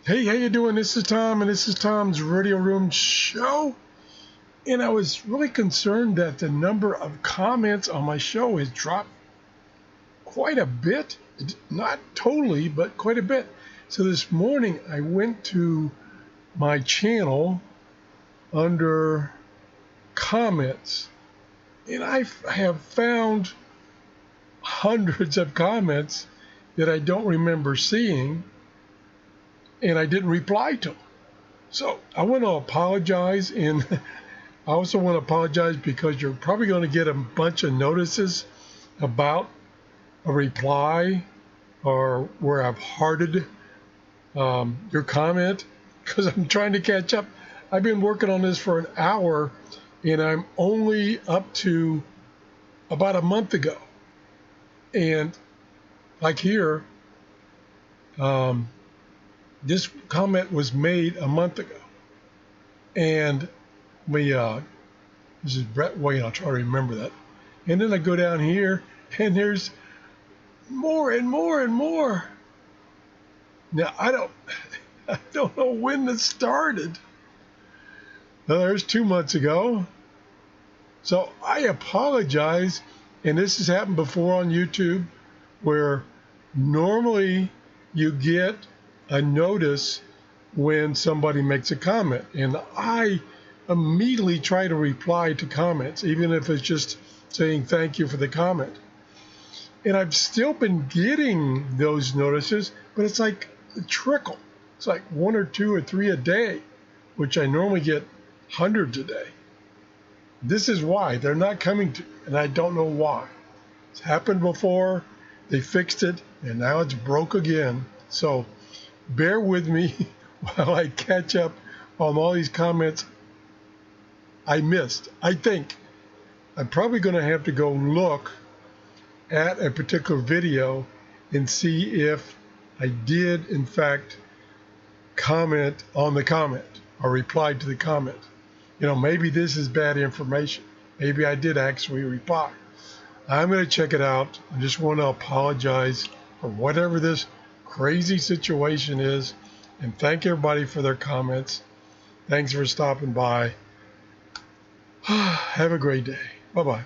Hey, how you doing? This is Tom, and this is Tom's Radio Room Show. And I was really concerned that the number of comments on my show has dropped quite a bit. Not totally, but quite a bit. So this morning I went to my channel under comments, and I have found hundreds of comments that I don't remember seeing, and I didn't reply to them. So I want to apologize, and I also want to apologize because you're probably going to get a bunch of notices about a reply or where I've hearted your comment, because I'm trying to catch up. I've been working on this for an hour, and I'm only up to about a month ago. And like here, this comment was made a month ago, and this is Brett Wayne. I'll try to remember that. And then I go down here, and there's more and more and more. Now I don't know when this started. Well, there's 2 months ago. So I apologize, and this has happened before on YouTube, where normally you get a notice when somebody makes a comment, and I immediately try to reply to comments, even if it's just saying thank you for the comment. And I've still been getting those notices, but it's like a trickle. It's like 1 or 2 or 3 a day, which I normally get hundreds a day. This is why they're not coming to me, and I don't know why. It's happened before, they fixed it, and now it's broke again. So bear with me while I catch up on all these comments I missed. I think I'm probably going to have to go look at a particular video and see if I did in fact comment on the comment or replied to the comment. Maybe this is bad information. Maybe I did actually reply. I'm going to check it out. I just want to apologize for whatever this crazy situation is, and thank everybody for their comments. Thanks for stopping by. Have a great day. Bye-bye.